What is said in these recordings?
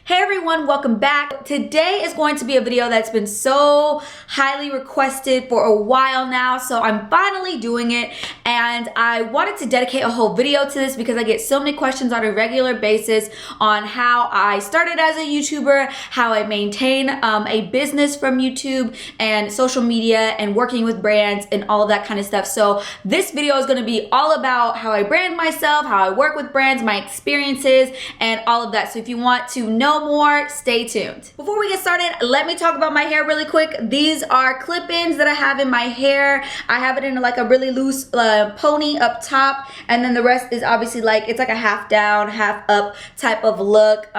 Hey everyone, welcome back. Today is going to be a video that's been so highly requested for a while now, so I'm finally doing it, and I wanted to dedicate a whole video to this because I get so many questions on a regular basis on how I started as a YouTuber, how I maintain a business from YouTube and social media and working with brands and all of that kind of stuff. So this video is going to be all about how I brand myself, how I work with brands, my experiences, and all of that. So if you want to know more, stay tuned. Before we get started, let me talk about my hair really quick. These are clip-ins that I have in my hair. I have it in like a really loose pony up top, and then the rest is obviously like, it's like a half down, half up type of look.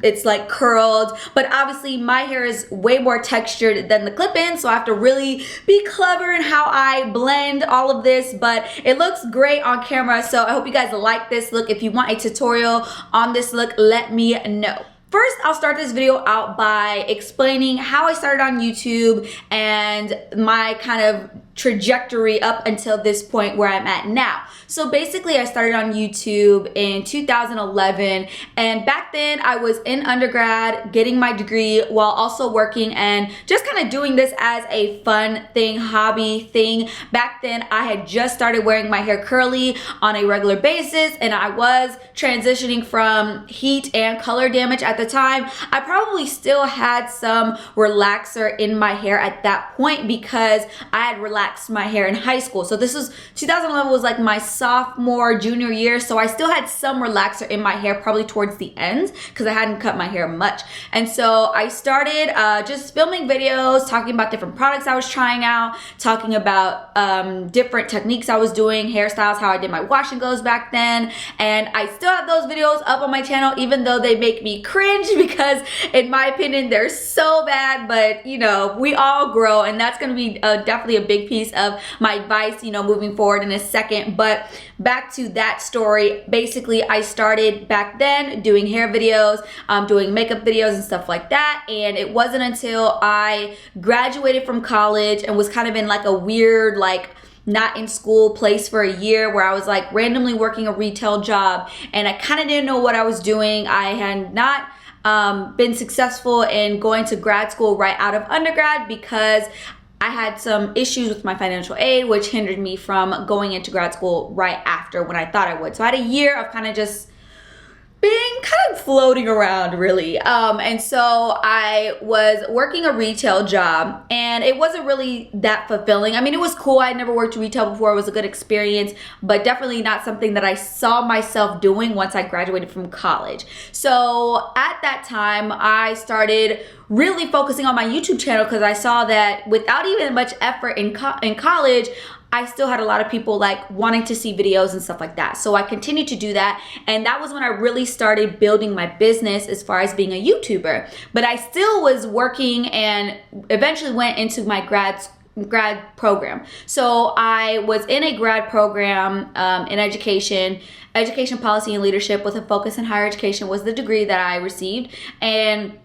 It's like curled, but obviously my hair is way more textured than the clip-in, so I have to really be clever in how I blend all of this, but it looks great on camera, so I hope you guys like this look. If you want a tutorial on this look, let me know. First, I'll start this video out by explaining how I started on YouTube and my kind of trajectory up until this point where I'm at now. So basically I started on YouTube in 2011, and back then I was in undergrad getting my degree while also working and just kind of doing this as a fun thing, hobby thing. Back then I had just started wearing my hair curly on a regular basis, and I was transitioning from heat and color damage at the time. I probably still had some relaxer in my hair at that point because I had relaxed my hair in high school. So this was 2011 was like my sophomore, junior year. So I still had some relaxer in my hair probably towards the end because I hadn't cut my hair much. And so I started just filming videos, talking about different products I was trying out, talking about different techniques I was doing, hairstyles, how I did my wash and goes back then. And I still have those videos up on my channel, even though they make me cringe because in my opinion, they're so bad, but you know, we all grow, and that's going to be definitely a big piece of my advice, you know, moving forward in a second. But back to that story, basically I started back then doing hair videos, doing makeup videos and stuff like that, and it wasn't until I graduated from college and was kind of in like a weird, like, not in school place for a year where I was like randomly working a retail job, and I kind of didn't know what I was doing. I had not been successful in going to grad school right out of undergrad because I had some issues with my financial aid, which hindered me from going into grad school right after when I thought I would. So I had a year of kind of just being kind of floating around, really. And so I was working a retail job, and it wasn't really that fulfilling. I mean, it was cool. I had never worked retail before. It was a good experience, but definitely not something that I saw myself doing once I graduated from college. So at that time, I started really focusing on my YouTube channel because I saw that without even much effort in college, I still had a lot of people like wanting to see videos and stuff like that. So I continued to do that, and that was when I really started building my business as far as being a YouTuber. But I still was working and eventually went into my grad program. So I was in a grad program in education policy and leadership with a focus in higher education was the degree that I received. And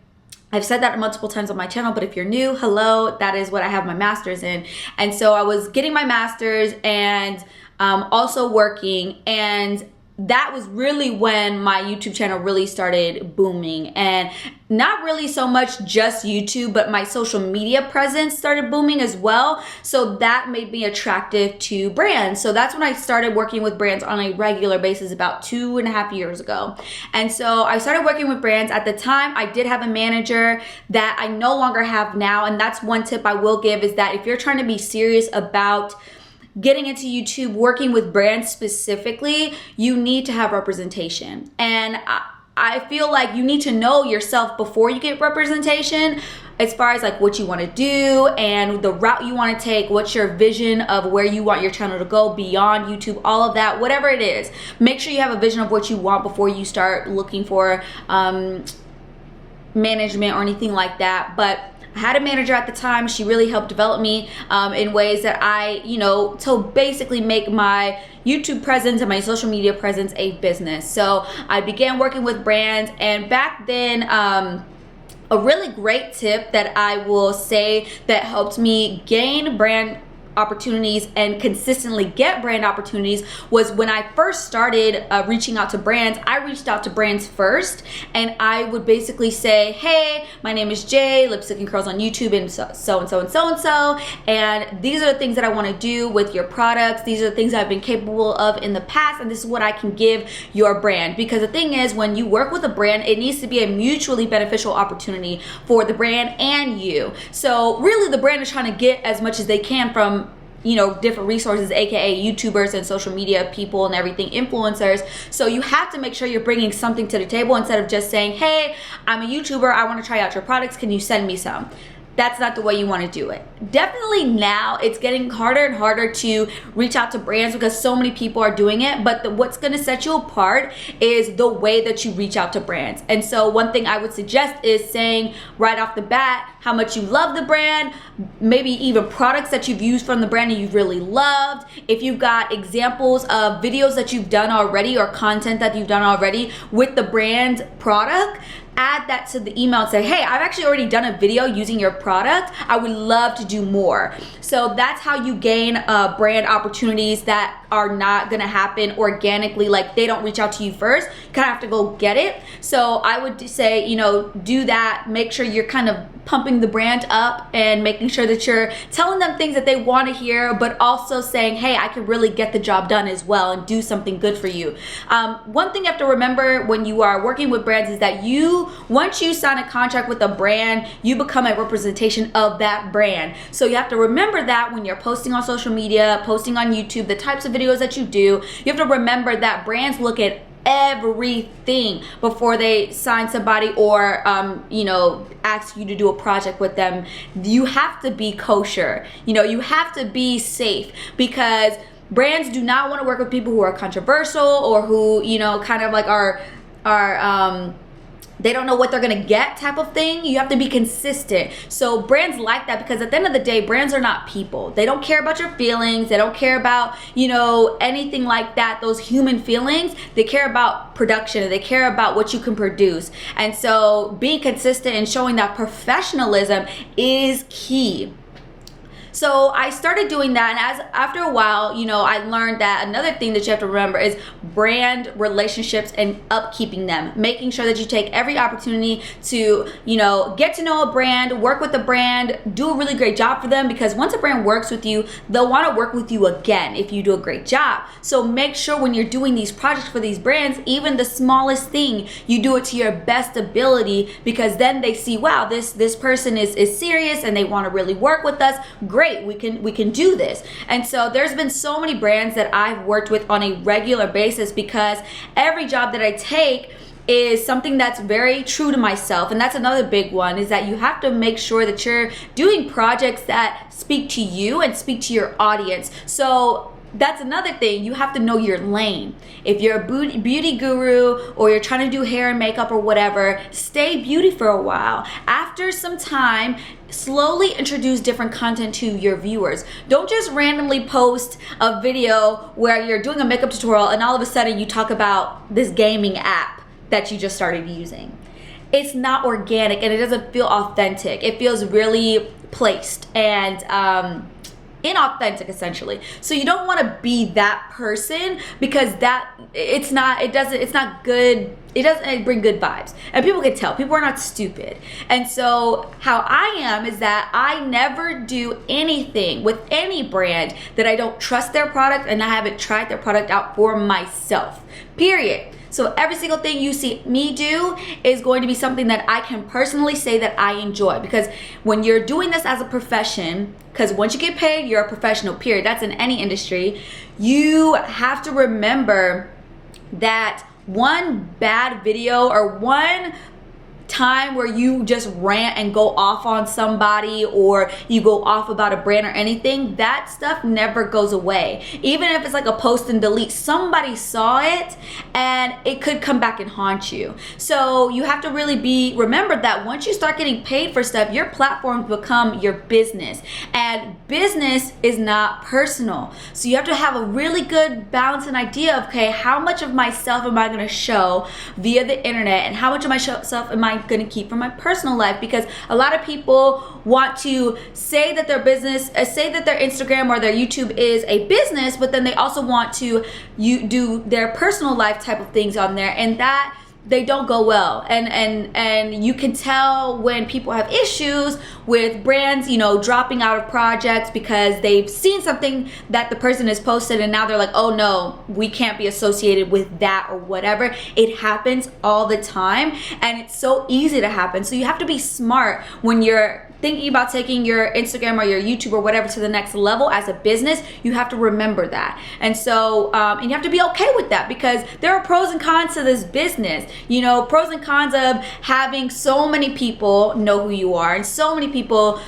I've said that multiple times on my channel, but if you're new, hello, that is what I have my master's in. And so I was getting my master's and also working, and that was really when my YouTube channel really started booming. And not really so much just YouTube, but my social media presence started booming as well. So that made me attractive to brands. So that's when I started working with brands on a regular basis about 2.5 years ago. And so I started working with brands. At the time, I did have a manager that I no longer have now. And that's one tip I will give, is that if you're trying to be serious about getting into YouTube, working with brands specifically, you need to have representation. And I feel like you need to know yourself before you get representation, as far as like what you want to do and the route you want to take, what's your vision of where you want your channel to go beyond YouTube, all of that, whatever it is. Make sure you have a vision of what you want before you start looking for management or anything like that. But I had a manager at the time. She really helped develop me in ways that I, you know, to basically make my YouTube presence and my social media presence a business. So I began working with brands, and back then, a really great tip that I will say that helped me gain brand opportunities and consistently get brand opportunities was when I first started reaching out to brands. I reached out to brands first, and I would basically say, hey, my name is Jade, Lipstick and Curls on YouTube, and so and so and so and so, and these are the things that I want to do with your products. These are the things I've been capable of in the past, and this is what I can give your brand. Because the thing is, when you work with a brand, it needs to be a mutually beneficial opportunity for the brand and you. So really the brand is trying to get as much as they can from, you know, different resources, aka YouTubers and social media people and everything, influencers. So you have to make sure you're bringing something to the table instead of just saying, hey, I'm a YouTuber, I want to try out your products, can you send me some? That's not the way you want to do it. Definitely now it's getting harder and harder to reach out to brands because so many people are doing it, but what's going to set you apart is the way that you reach out to brands. And so one thing I would suggest is saying right off the bat how much you love the brand, maybe even products that you've used from the brand and you've really loved. If you've got examples of videos that you've done already or content that you've done already with the brand product, add that to the email and say, hey, I've actually already done a video using your product. I would love to do more. So that's how you gain brand opportunities that are not gonna happen organically. Like they don't reach out to you first, you kind of have to go get it. So I would say, you know, do that. Make sure you're kind of pumping the brand up and making sure that you're telling them things that they want to hear, but also saying, hey, I can really get the job done as well and do something good for you. One thing you have to remember when you are working with brands is that once you sign a contract with a brand, you become a representation of that brand. So you have to remember that when you're posting on social media, posting on YouTube, the types of videos that you do, you have to remember that brands look at everything before they sign somebody or you know, ask you to do a project with them. You have to be kosher, you know, you have to be safe, because brands do not want to work with people who are controversial or who, you know, kind of like are they don't know what they're gonna get type of thing. You have to be consistent. So brands like that, because at the end of the day, brands are not people. They don't care about your feelings. They don't care about, you know, anything like that, those human feelings. They care about production. They care about what you can produce. And so being consistent and showing that professionalism is key. So I started doing that, and after a while, you know, I learned that another thing that you have to remember is brand relationships and upkeeping them. Making sure that you take every opportunity to, you know, get to know a brand, work with a brand, do a really great job for them, because once a brand works with you, they'll want to work with you again if you do a great job. So make sure when you're doing these projects for these brands, even the smallest thing, you do it to your best ability, because then they see, wow, this person is serious and they want to really work with us. Great. We can do this. And so there's been so many brands that I've worked with on a regular basis, because every job that I take is something that's very true to myself. And that's another big one, is that you have to make sure that you're doing projects that speak to you and speak to your audience. So that's another thing. You have to know your lane. If you're a beauty guru or you're trying to do hair and makeup or whatever, stay beauty for a while. After some time, slowly introduce different content to your viewers. Don't just randomly post a video where you're doing a makeup tutorial and all of a sudden you talk about this gaming app that you just started using. It's not organic and it doesn't feel authentic. It feels really placed and inauthentic, essentially. So you don't want to be that person, because it's not good. It doesn't bring good vibes, and people can tell. People are not stupid. And so how I am is that I never do anything with any brand that I don't trust their product and I haven't tried their product out for myself, period. So every single thing you see me do is going to be something that I can personally say that I enjoy, because when you're doing this as a profession, because once you get paid, you're a professional, period. That's in any industry. You have to remember that one bad video or one time where you just rant and go off on somebody, or you go off about a brand or anything, that stuff never goes away. Even if it's like a post and delete, somebody saw it and it could come back and haunt you. So you have to really remember that once you start getting paid for stuff, your platforms become your business, and business is not personal. So you have to have a really good balance and idea of, okay, how much of myself am I going to show via the internet, and how much of myself am I gonna keep from my personal life? Because a lot of people want to say that their business, say that their Instagram or their YouTube is a business, but then they also want to do their personal life type of things on there, and that they don't go well. And you can tell when people have issues with brands, you know, dropping out of projects because they've seen something that the person has posted and now they're like, oh no, we can't be associated with that or whatever. It happens all the time, and it's so easy to happen. So you have to be smart when you're thinking about taking your Instagram or your YouTube or whatever to the next level as a business. You have to remember that. And so, and you have to be okay with that, because there are pros and cons to this business. You know, pros and cons of having so many people know who you are and so many people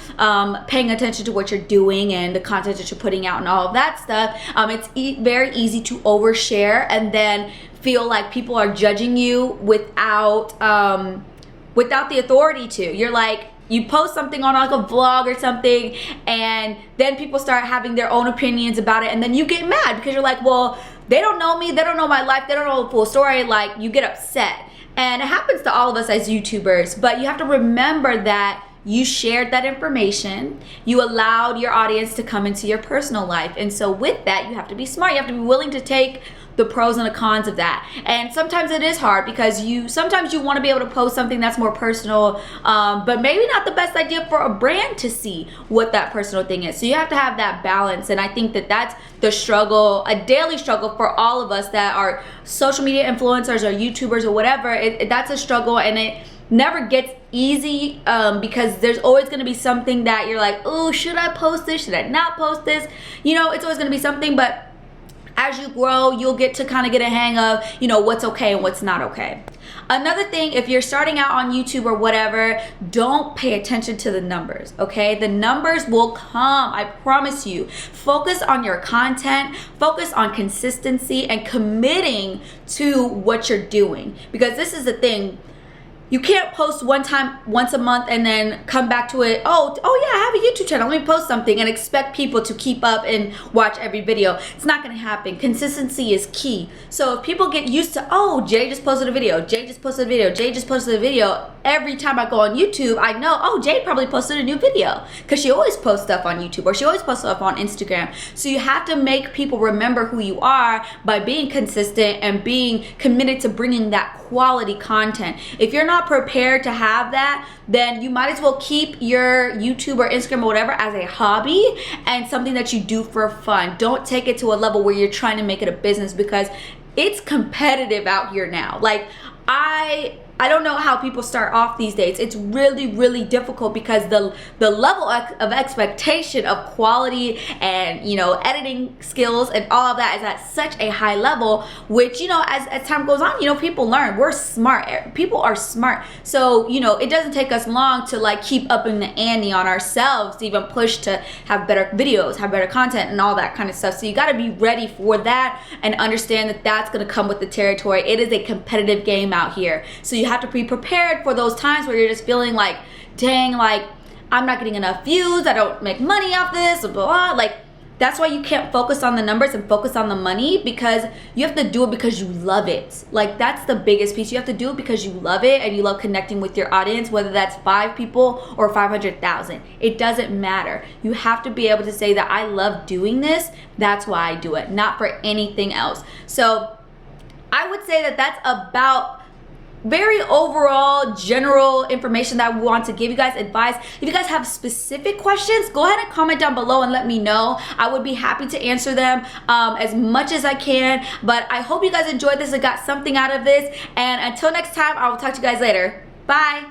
paying attention to what you're doing and the content that you're putting out and all of that stuff. It's very easy to overshare and then feel like people are judging you without the authority to. You're like, you post something on like a vlog or something, and then people start having their own opinions about it, and then you get mad because you're like, well, they don't know me, they don't know my life, they don't know the full story. Like, you get upset. And it happens to all of us as YouTubers, but you have to remember that you shared that information, you allowed your audience to come into your personal life. And so with that, you have to be smart. You have to be willing to take the pros and the cons of that. And sometimes it is hard because sometimes you want to be able to post something that's more personal, but maybe not the best idea for a brand to see what that personal thing is. So you have to have that balance. And I think that that's the struggle, a daily struggle for all of us that are social media influencers or YouTubers or whatever. That's a struggle, and it never gets easy because there's always going to be something that you're like, oh, should I post this? Should I not post this? You know, it's always going to be something, but as you grow, you'll get to kind of get a hang of, you know, what's okay and what's not okay. Another thing, if you're starting out on YouTube or whatever, don't pay attention to the numbers, okay? The numbers will come, I promise you. Focus on your content, focus on consistency and committing to what you're doing. Because this is the thing, you can't post one time, once a month, and then come back to it. Oh yeah, I have a YouTube channel. Let me post something and expect people to keep up and watch every video. It's not gonna happen. Consistency is key. So if people get used to, oh, Jay just posted a video, Jay just posted a video, Jay just posted a video, every time I go on YouTube, I know, oh, Jay probably posted a new video, because she always posts stuff on YouTube or she always posts stuff on Instagram. So you have to make people remember who you are by being consistent and being committed to bringing that quality content. If you're not prepared to have that, then you might as well keep your YouTube or Instagram or whatever as a hobby and something that you do for fun. Don't take it to a level where you're trying to make it a business, because it's competitive out here now. Like, I don't know how people start off these days. It's really, really difficult because the level of expectation of quality and, you know, editing skills and all of that is at such a high level, which, you know, as time goes on, you know, people learn. We're smart. People are smart. So, you know, it doesn't take us long to like keep upping the ante on ourselves to even push to have better videos, have better content and all that kind of stuff. So you got to be ready for that and understand that that's going to come with the territory. It is a competitive game out here. So you have to be prepared for those times where you're just feeling like, dang, like I'm not getting enough views, I don't make money off this, blah, blah. Like, that's why you can't focus on the numbers and focus on the money, because you have to do it because you love it. Like, that's the biggest piece. You have to do it because you love it and you love connecting with your audience, whether that's 5 people or 500,000. It doesn't matter. You have to be able to say that I love doing this. That's why I do it, not for anything else. So I would say that that's about very overall general information that we want to give you guys advice. If you guys have specific questions, go ahead and comment down below and let me know. I would be happy to answer them as much as I can. But I hope you guys enjoyed this and got something out of this. And until next time, I will talk to you guys later. Bye.